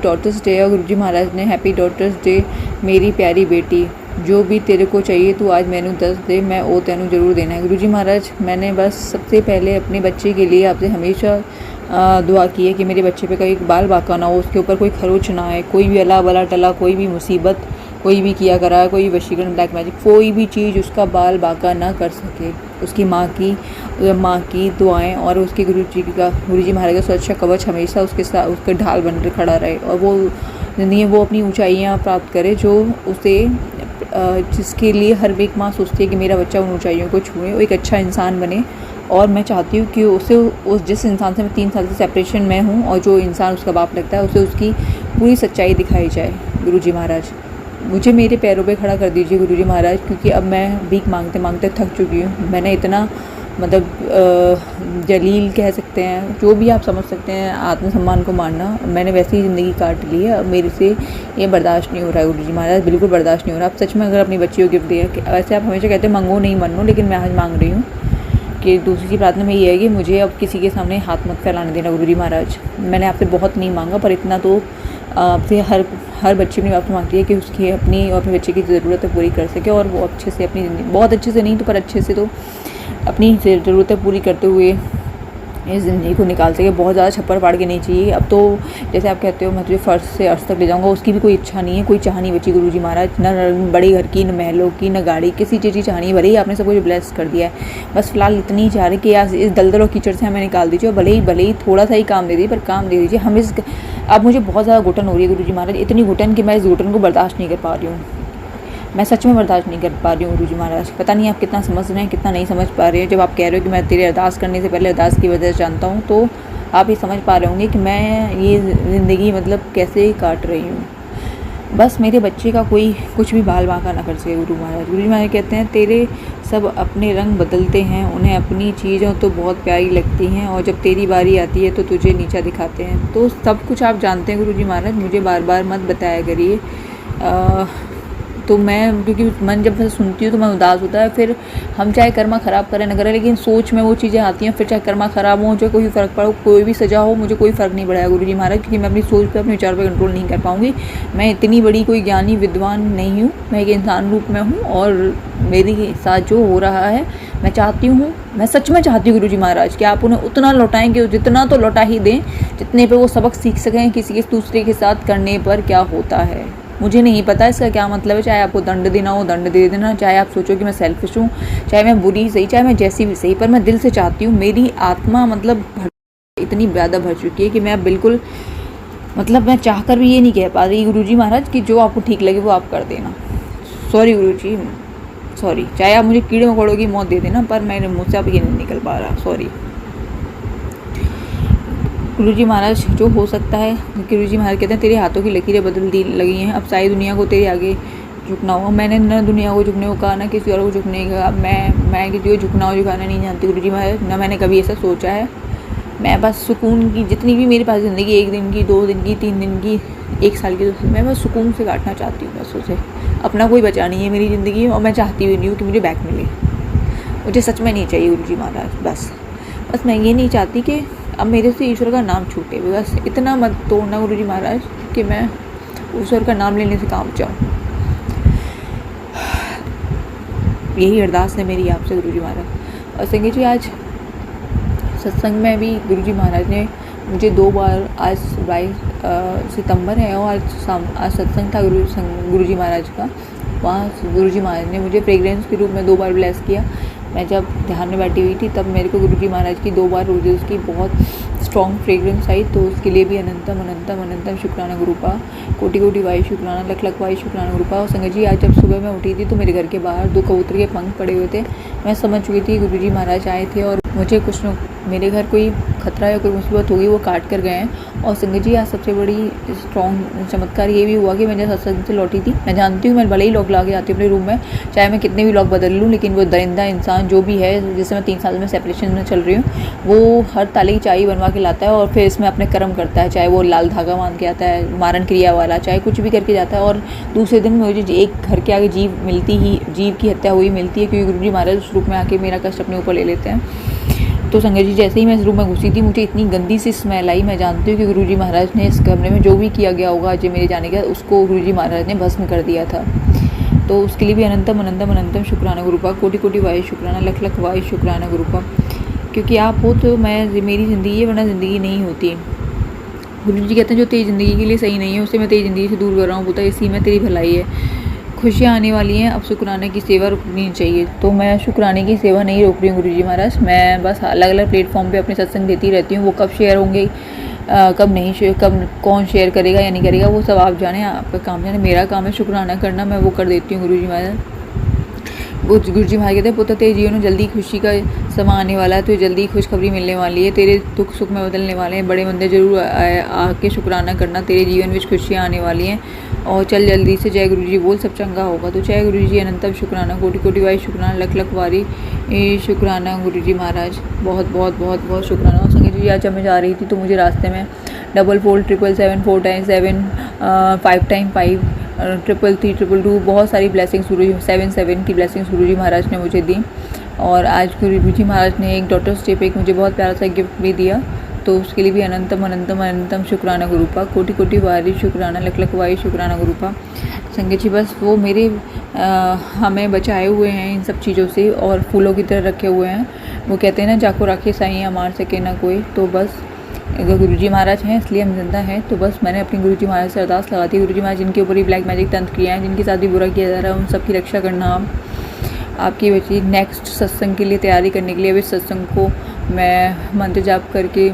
A: डॉटर्स डे और गुरुजी महाराज ने हैप्पी डॉटर्स डे मेरी प्यारी बेटी, जो भी तेरे को चाहिए तू आज मैनू दस दे, मैं वो तेनू जरूर देना है। गुरुजी महाराज मैंने बस सबसे पहले अपने बच्चे के लिए आपसे हमेशा दुआ की है कि मेरे बच्चे पे कहीं बाल बाका ना हो, उसके ऊपर कोई खरोच ना आए, कोई भी अला बला टला, कोई भी मुसीबत कोई भी किया करा है, कोई भी वशीकरण ब्लैक मैजिक, कोई भी चीज़ उसका बाल बाका ना कर सके। उसकी माँ की दुआएं और उसके गुरुजी महाराज का सुरक्षा कवच हमेशा उसके साथ उसका ढाल बनकर खड़ा रहे और वो जिंदगी में वो अपनी ऊंचाइयाँ प्राप्त करे जो उसे जिसके लिए हर एक माँ सोचती है कि मेरा बच्चा उन ऊंचाइयों को छुए, वो एक अच्छा इंसान बने। और मैं चाहती हूँ कि उसे उस जिस इंसान से मैं 3 साल से सेपरेशन में हूँ और जो इंसान उसका बाप लगता है, उसे उसकी पूरी सच्चाई दिखाई जाए। गुरुजी महाराज, मुझे मेरे पैरों पे खड़ा कर दीजिए गुरुजी महाराज, क्योंकि अब मैं भीख मांगते मांगते थक चुकी हूँ। मैंने इतना मतलब जलील कह सकते हैं, जो भी आप समझ सकते हैं, आत्मसम्मान को मारना, मैंने वैसे ही ज़िंदगी काट ली है। अब मेरे से ये बर्दाश्त नहीं हो रहा है गुरुजी महाराज, बिल्कुल बर्दाश्त नहीं हो रहा। आप सच में अगर अपनी बच्ची को गिफ्ट दिया, वैसे आप हमेशा कहते हैं मंगो नहीं मनो, लेकिन मैं आज मांग रही हूँ कि दूसरी की प्रार्थना में ये है कि मुझे अब किसी के सामने हाथ मत फैलाने देना गुरुजी महाराज। मैंने आपसे बहुत नहीं मांगा, पर इतना तो आपसे हर बच्चे ने आपसे मांगती है कि उसकी अपनी और अपने बच्चे की ज़रूरतें पूरी कर सके, और वो अच्छे से अपनी ज़िंदगी, बहुत अच्छे से नहीं तो पर अच्छे से तो अपनी ज़रूरतें पूरी करते हुए इस ज़िंदगी को निकाल सके। बहुत ज़्यादा छप्पर फाड़ के नहीं चाहिए। अब तो जैसे आप कहते हो मैं तुझे फर्श से अर्श तक ले जाऊंगा, उसकी भी कोई इच्छा नहीं है, कोई चाह नहीं बची गुरुजी महाराज, न बड़े घर की, न महलों की, न गाड़ी, किसी चीज़ की चाह नहीं। भले ही आपने सब कुछ ब्लेस कर दिया है, बस फिलहाल इतनी ही चाह रहे कि आज इस दलदल और कीचड़ से हमें निकाल दीजिए, और भले ही थोड़ा सा ही काम दे दीजिए, पर काम दे दीजिए। हम इस अब मुझे बहुत ज़्यादा घुटन हो रही है गुरुजी महाराज, इतनी घुटन कि मैं इस घुटन को बर्दाश्त नहीं कर पा रही हूँ। मैं सच में बर्दाश्त नहीं कर पा रही हूँ गुरुजी महाराज। पता नहीं आप कितना समझ रहे हैं, कितना नहीं समझ पा रहे हैं। जब आप कह रहे हो कि मैं तेरे अरदास करने से पहले अरदास की वजह से जानता हूँ, तो आप ये समझ पा रहे होंगे कि मैं ये ज़िंदगी मतलब कैसे काट रही हूँ। बस मेरे बच्चे का कोई कुछ भी बाल बांका ना कर सके गुरु महाराज। गुरुजी महाराज कहते हैं तेरे सब अपने रंग बदलते हैं, उन्हें अपनी चीज़ों तो बहुत प्यारी लगती हैं, और जब तेरी बारी आती है तो तुझे नीचा दिखाते हैं। तो सब कुछ आप जानते हैं गुरुजी महाराज, मुझे बार बार मत बताया करिए। तो मैं, क्योंकि मन जब मैं सुनती हूँ तो मैं उदास होता है। फिर हम चाहे कर्मा ख़राब करें न करें, लेकिन सोच में वो चीज़ें आती हैं। फिर चाहे कर्मा ख़राब हो, चाहे कोई फ़र्क पड़े, कोई भी सज़ा हो, मुझे कोई फ़र्क नहीं पड़ेगा गुरुजी महाराज, क्योंकि मैं अपनी सोच पे, अपने विचार पे कंट्रोल नहीं कर पाऊँगी। मैं इतनी बड़ी कोई ज्ञानी विद्वान नहीं हूँ, मैं एक इंसान रूप में हूँ, और मेरे साथ जो हो रहा है मैं चाहती हूँ, मैं सच में चाहती हूँ गुरुजी महाराज कि आप उन्हें उतना लौटाएं कि जितना तो लौटा ही दें, जितने पे वो सबक सीख सकें किसी के दूसरे के साथ करने पर क्या होता है। मुझे नहीं पता इसका क्या मतलब है। चाहे आपको दंड देना हो दंड दे देना, चाहे आप सोचो कि मैं सेल्फिश हूँ, चाहे मैं बुरी सही, चाहे मैं जैसी भी सही, पर मैं दिल से चाहती हूँ। मेरी आत्मा मतलब इतनी ज़्यादा भर चुकी है कि मैं बिल्कुल मतलब मैं चाह कर भी ये नहीं कह पा रही गुरुजी महाराज कि जो आपको ठीक लगे वो आप कर देना। सॉरी गुरुजी, सॉरी। चाहे आप मुझे कीड़े मकोड़ों की मौत दे देना, पर मेरे मुँह से अब ये नहीं निकल पा रहा। सॉरी गुरुजी महाराज, जो हो सकता है। गुरुजी महाराज कहते हैं तेरे हाथों की लकीरें बदल दी लगी हैं, अब सारी दुनिया को तेरे आगे झुकना होगा। मैंने न दुनिया को झुकने को कहा, ना किसी और को झुकने का। अब मैं किसी को झुकना और झुकाना नहीं जानती गुरुजी महाराज, ना मैंने कभी ऐसा सोचा है। मैं बस सुकून की, जितनी भी मेरे पास ज़िंदगी, 1 दिन की, 2 दिन की, 3 दिन की, 1 साल की, मैं बस सुकून से काटना चाहती हूँ। बस उसे अपना कोई बचा नहीं है मेरी ज़िंदगी, और मैं चाहती भी नहीं हूँ कि मुझे बैक मिले। मुझे सच में नहीं चाहिए गुरुजी महाराज। बस मैं ये नहीं चाहती कि अब मेरे से ईश्वर का नाम छूटे। बस इतना मत तोड़ना गुरुजी महाराज कि मैं ईश्वर का नाम लेने से काम जाऊँ। यही अरदास है मेरी आपसे गुरुजी महाराज। और संगीत जी, आज सत्संग में भी गुरुजी महाराज ने मुझे 2 बार, आज 22 सितंबर है और आज सत्संग था गुरुजी महाराज का। वहाँ गुरुजी महाराज ने मुझे फ्रेग्रेंस के रूप में 2 बार ब्लेस किया। मैं जब ध्यान में बैठी हुई थी तब मेरे को गुरुजी महाराज की 2 बार रोजेज़ की बहुत स्ट्रॉन्ग फ्रेग्रेंस आई। तो उसके लिए भी अनंतम अनंतम अनंतम शुक्राना गुरुपा, कोटि कोटि वायु शुक्राना, लख लख वायु शुक्राना गुरुपा। और संगत जी, आज जब सुबह मैं उठी थी तो मेरे घर के बाहर 2 कबूतर के पंख पड़े हुए थे। मैं समझ चुकी थी गुरुजी महाराज आए थे और मुझे कुछ न मेरे घर कोई खतरा या कोई मुसीबत होगी, वो काट कर गए हैं। और संगत जी, आज सबसे बड़ी स्ट्रॉन्ग चमत्कार ये भी हुआ कि मैं जब सत्संग से लौटी थी, मैं जानती हूँ मैं भले ही लॉक ला के आती हूँ अपने रूम में, चाहे मैं कितने भी लॉक बदल लूँ, लेकिन वो दरिंदा इंसान जो भी है, जिससे मैं 3 साल में सेपरेशन में चल रही हूँ, वो हर ताले की चाबी बनवा के लाता है और फिर इसमें अपने कर्म करता है। चाहे वो लाल धागा बांध के आता है, मारण क्रिया वाला, चाहे कुछ भी करके जाता है। और दूसरे दिन मुझे एक घर के आगे जीव की हत्या हुई मिलती है, क्योंकि गुरुजी महाराज उस रूप में आके मेरा कष्ट अपने ऊपर ले लेते हैं। तो संगत जी, जैसे ही मैं इस रूम में घुसी थी, मुझे इतनी गंदी सी स्मेल आई। मैं जानती हूँ कि गुरुजी महाराज ने इस कमरे में जो भी किया गया होगा आज मेरे जाने का, उसको गुरुजी महाराज ने भस्म कर दिया था। तो उसके लिए भी अनंतम अनंतम अनंतम शुक्राना गुरुपा, कोटि कोटि वायु शुक्राना, लख लख वायु शुक्राना गुरुपा। क्योंकि आप हो तो मेरी ज़िंदगी है, वरना ज़िंदगी नहीं होती। गुरुजी कहते हैं जो तेरी ज़िंदगी के लिए सही नहीं है, उसे मैं तेरी ज़िंदगी से दूर कर रहा हूँ पुत्र, इसी में तेरी भलाई है। खुशियाँ आने वाली हैं, अब शुक्राने की सेवा रुकनी चाहिए। तो मैं शुक्राने की सेवा नहीं रोक रही हूँ गुरुजी महाराज। मैं बस अलग अलग प्लेटफॉर्म पे अपने सत्संग देती रहती हूँ। वो कब शेयर होंगे कब नहीं, कब कौन शेयर करेगा या नहीं करेगा वो सब आप जाने, आपका काम जाने। मेरा काम है शुक्राना करना, मैं वो कर देती हूँ गुरुजी महाराज। गुरुजी महाराज कहते हैं पुत्र तेरे जीवन में जल्दी खुशी का समा आने वाला है, तुझे जल्दी खुशखबरी मिलने वाली है, तेरे दुख सुख में बदलने वाले हैं, बड़े बंदे जरूर आके शुक्राना करना, तेरे जीवन में खुशियाँ आने वाली हैं और चल जल्दी से जय गुरु जी बोल, सब चंगा होगा। तो जय गुरु जी अनंतम शुक्राना, कोटि कोटि वारी शुक्राना, लख लख वारी शुक्राना गुरु जी महाराज, बहुत बहुत बहुत बहुत शुक्राना। और संगीत जी आज जब मैं जा रही थी तो मुझे रास्ते में 444 777 4 टाइम 7 5 टाइम 5 333 222 बहुत सारी ब्लेसिंग्स गुरु जी 7 की ब्लेसिंग्स गुरु जी महाराज ने मुझे दी। और आज गुरु जी महाराज ने एक डॉटर्स डे पे एक मुझे बहुत प्यारा सा गिफ्ट भी दिया, तो उसके लिए भी अनंतम अनंतम अनंतम शुक्राना गुरुपा, कोटि कोटि वारी शुक्राना, लख लख वारी शुक्राना गुरुपा। संगत जी बस वो मेरे हमें बचाए हुए हैं इन सब चीज़ों से और फूलों की तरह रखे हुए हैं। वो कहते हैं ना जाको राखे साईं मार सके ना कोई, तो बस अगर गुरुजी महाराज हैं इसलिए हम जिंदा हैं। तो बस मैंने अपनी गुरुजी महाराज से अरदास लगाती, गुरुजी महाराज जिनके ऊपर ही ब्लैक मैजिक तंत्र किया है, जिनके साथ भी बुरा किया जा रहा है, उन सब की रक्षा करना। आपकी बच्ची नेक्स्ट सत्संग के लिए तैयारी करने के लिए अभी सत्संग को मैं मंत्र जाप करके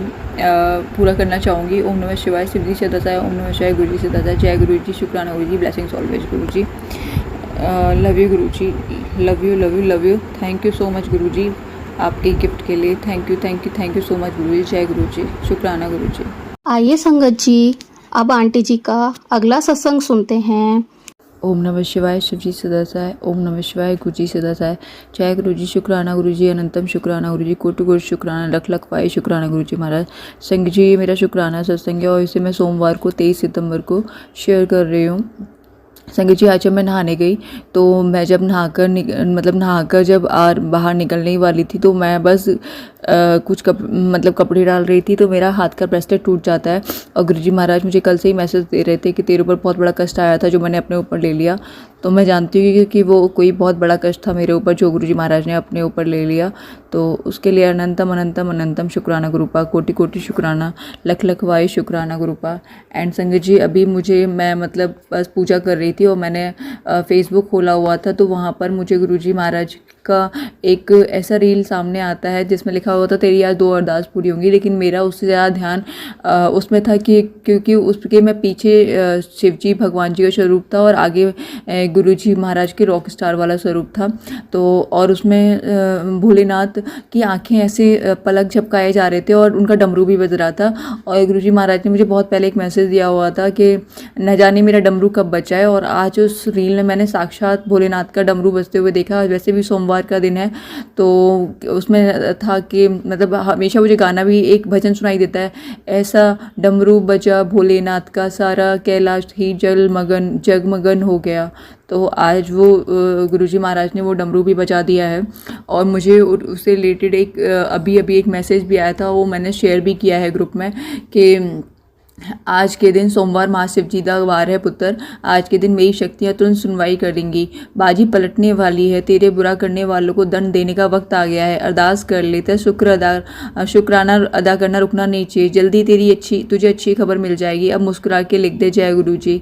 A: पूरा करना चाहूँगी। ओम नमः शिवाय, शिव जी से दसाय, ओम नमः शिवाय, गुरु जी से दसाय, जय गुरु जी, शुक्राना गुरु जी, blessings always Guru ji, love you Guru ji, love you love you love you, thank you so much Guru ji आपके गिफ्ट के लिए, thank you so much Guru जी, जय गुरु जी, शुक्राना गुरु जी।
B: आइए संगत जी अब आंटी जी का अगला सत्संग सुनते हैं।
A: ओम नमः शिवाय, शिव जी सदासाय, ओम नमः शिवाय, गुरु जी सदासाय, जय गुरु जी, शुक्राना गुरु जी, अनंतम शुक्राना गुरु जी, कोटि कोटि शुक्राना, लख लख पाए शुक्राना गुरु जी महाराज। संग जी ये मेरा शुक्राना सत्संग है और इसे मैं सोमवार को 23 सितंबर को शेयर कर रही हूँ। संगत जी आज जब मैं नहाने गई तो मैं जब नहाकर जब बाहर निकलने वाली थी तो मैं बस कुछ कपड़े डाल रही थी तो मेरा हाथ का ब्रेसलेट टूट जाता है। और गुरुजी महाराज मुझे कल से ही मैसेज दे रहे थे कि तेरे ऊपर बहुत बड़ा कष्ट आया था जो मैंने अपने ऊपर ले लिया। तो मैं जानती हूँ कि वो कोई बहुत बड़ा कष्ट था मेरे ऊपर जो गुरुजी महाराज ने अपने ऊपर ले लिया, तो उसके लिए अनंतम अनंतम अनंतम शुक्राना गुरुपा, कोटि कोटि शुक्राना, लख लख वाई शुक्राना गुरुपा। एंड संगत जी अभी मैं बस पूजा कर रही थी और मैंने फेसबुक खोला हुआ था तो वहाँ पर मुझे गुरुजी महाराज का एक ऐसा रील सामने आता है जिसमें लिखा हुआ था तेरी आज 2 अरदास पूरी होंगी, लेकिन मेरा उससे ज़्यादा ध्यान उसमें था कि क्योंकि उसके मैं पीछे शिव जी भगवान जी का स्वरूप था और आगे गुरुजी महाराज के रॉक स्टार वाला स्वरूप था। तो और उसमें भोलेनाथ की आंखें ऐसे पलक झपकाए जा रहे थे और उनका डमरू भी बज रहा था। और गुरुजी महाराज ने मुझे बहुत पहले एक मैसेज दिया हुआ था कि न जाने मेरा डमरू कब बचा है, और आज उस रील में मैंने साक्षात भोलेनाथ का डमरू बजते हुए देखा। वैसे भी सोमवार का दिन है तो उसमें था कि हमेशा मुझे गाना भी एक भजन सुनाई देता है, ऐसा डमरू बजा भोलेनाथ का सारा कैलाश ही जगमगन हो गया। तो आज वो गुरुजी महाराज ने वो डमरू भी बजा दिया है। और मुझे उससे रिलेटेड अभी एक मैसेज भी आया था, वो मैंने शेयर भी किया है ग्रुप में कि आज के दिन सोमवार महाशिव जी का वार है पुत्र, आज के दिन मेरी शक्तियाँ तुरंत सुनवाई करेंगी, बाजी पलटने वाली है, तेरे बुरा करने वालों को दंड देने का वक्त आ गया है, अरदास कर लेते शुक्राना अदा करना रुकना नहीं चाहिए, जल्दी तुझे अच्छी खबर मिल जाएगी। अब मुस्कुरा के लिख दे जय गुरु जी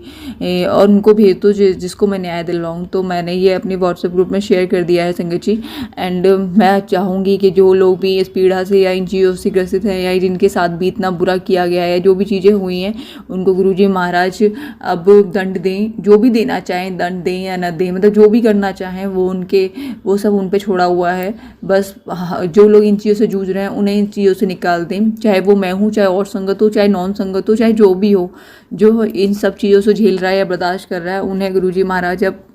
A: और उनको भेज दो जिसको मैं न्याय दिलवाऊँ। तो मैंने ये अपने व्हाट्सएप ग्रुप में शेयर कर दिया है संगत जी। एंड मैं चाहूँगी कि जो लोग भी इस पीड़ा से या इन चीज़ों से ग्रसित हैं या जिनके साथ भी इतना बुरा किया गया है, जो भी चीज़ें हुई हैं, उनको गुरुजी महाराज अब दंड दें, जो भी देना चाहें दंड दें या न दें, जो भी करना चाहें वो सब उन पे छोड़ा हुआ है। बस जो लोग इन चीज़ों से जूझ रहे हैं उन्हें इन चीज़ों से निकाल दें, चाहे वो मैं हूँ, चाहे और संगत हो, चाहे नॉन संगत हो, चाहे जो भी हो, जो इन सब चीज़ों से झेल रहा है या बर्दाश्त कर रहा है, उन्हें गुरुजी महाराज अब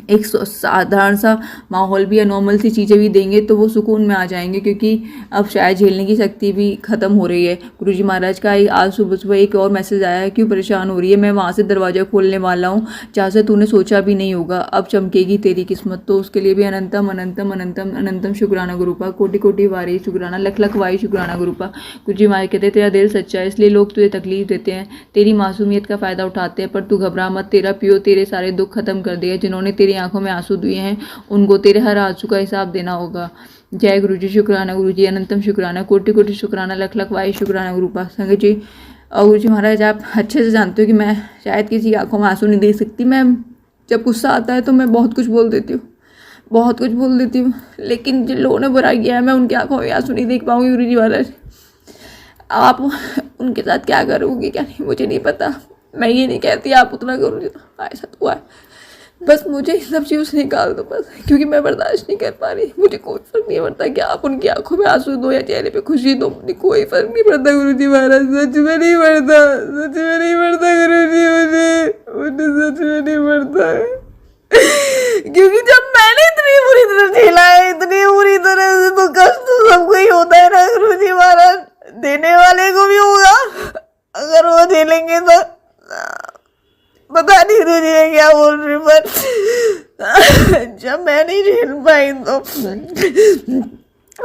A: एक साधारण सा माहौल भी या नॉर्मल सी चीज़ें भी देंगे तो वो सुकून में आ जाएंगे, क्योंकि अब शायद झेलने की शक्ति भी ख़त्म हो रही है। गुरुजी महाराज का आज सुबह एक और मैसेज आया है, क्यों परेशान हो रही है, मैं वहाँ से दरवाज़ा खोलने वाला हूँ जहाँ से तूने सोचा भी नहीं होगा, अब चमकेगी तेरी किस्मत। तो उसके लिए भी अनंतम अनंतम अनंतम अनंतम शुक्राना गुरुपा, कोटि कोटि वारी शुक्राना, लख लख वारी शुक्राना गुरुपा। गुरुजी महाराज कहते हैं तेरा दिल सच्चा है इसलिए लोग तुझे तकलीफ देते हैं, तेरी मासूमियत का फ़ायदा उठाते हैं, पर तू घबरा मत, तेरा पियो तेरे सारे दुख खत्म कर दिए, जिन्होंने तेरी आंखों में आंसू दिए हैं उनको तेरे हर आंसू का हिसाब देना होगा। जय गुरु जी, शुक्राना गुरु जी, अनंतम शुक्राना, कोटि कोटि शुक्राना, लख लख वाई शुक्राना गुरुपा। संगत जी और गुरु जी महाराज आप अच्छे से जानते हो कि मैं शायद किसी की आंखों में आंसू नहीं दे सकती। मैं जब गुस्सा आता है तो मैं बहुत कुछ बोल देती हूँ, लेकिन जिन लोगों ने बुरा किया है मैं उनकी आंखों में आंसू नहीं देख पाऊंगी गुरु जी महाराज। आप उनके साथ क्या करोगी क्या नहीं मुझे नहीं पता। मैं ये नहीं कहती आप उतना करो जितना हमारे साथ हुआ है, बस मुझे इन सब चीज़ों से निकाल दो बस, क्योंकि मैं बर्दाश्त नहीं कर पा रही। मुझे कोई फर्क नहीं पड़ता कि आप उनकी आंखों में आंसू दो या चेहरे पे खुशी दो, मुझे कोई फर्क नहीं पड़ता गुरुजी महाराज, सच में नहीं पड़ता, सच में नहीं पड़ता गुरुजी, मुझे सच में नहीं पड़ता है। क्योंकि जब मैंने इतनी बुरी तरह झेला है, इतनी बुरी तरह से, तो कष्ट तो सबको ही होता है ना गुरुजी महाराज, देने वाले को भी होगा अगर वो झेलेंगे तो। पता नहीं गुरुजी मैं क्या बोल रही, पर जब मैं नहीं झेल पाई तो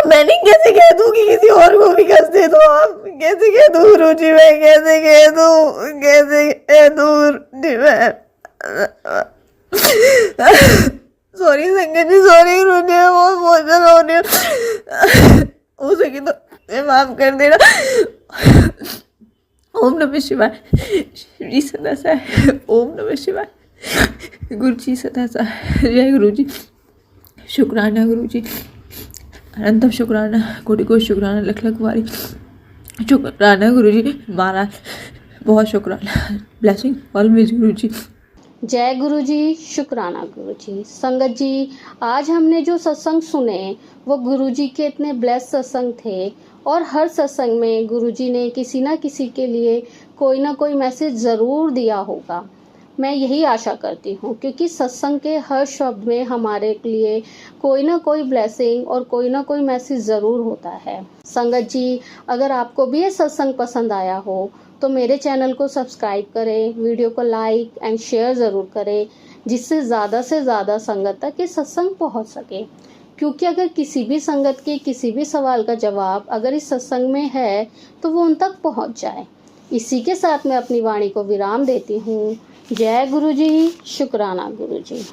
A: मैंने कैसे कह दूँ कि किसी और को भी कष्ट दे दो। आप कैसे कह दूँ गुरुजी, मैं कैसे कह दूँ, कैसे कह दूँ गुरुजी मैं। सॉरी संगत जी, सॉरी गुरुजी, वो इमोशनल हो रही हो सके तो माफ कर देना। ओम नमः शिवाय, शिव जी सदा सहाय, ओम नमः शिवाय, गुरु जी सदा सहाय, जय गुरु जी, शुक्राना गुरु जी, अनंतम शुक्राना, कोटि कोटि शुक्राना, लख लख वारी शुक्राना गुरु जी महाराज, बहुत शुक्राना, ब्लेसिंग ऑलवेज गुरु जी।
B: जय गुरु जी, शुक्राना गुरु जी। संगत जी, आज हमने जो सत्संग सुने वो गुरु जी के इतने ब्लेस सत्संग थे, और हर सत्संग में गुरु जी ने किसी ना किसी के लिए कोई ना कोई मैसेज ज़रूर दिया होगा। मैं यही आशा करती हूँ, क्योंकि सत्संग के हर शब्द में हमारे लिए कोई ना कोई ब्लेसिंग और कोई ना कोई मैसेज ज़रूर होता है। संगत जी, अगर आपको भी ये सत्संग पसंद आया हो तो मेरे चैनल को सब्सक्राइब करें, वीडियो को लाइक एंड शेयर ज़रूर करें, जिससे ज़्यादा से ज़्यादा संगत तक ये सत्संग पहुँच सके। क्योंकि अगर किसी भी संगत के किसी भी सवाल का जवाब अगर इस सत्संग में है तो वो उन तक पहुँच जाए। इसी के साथ मैं अपनी वाणी को विराम देती हूँ। जय गुरु जी, शुक्राना गुरु जी।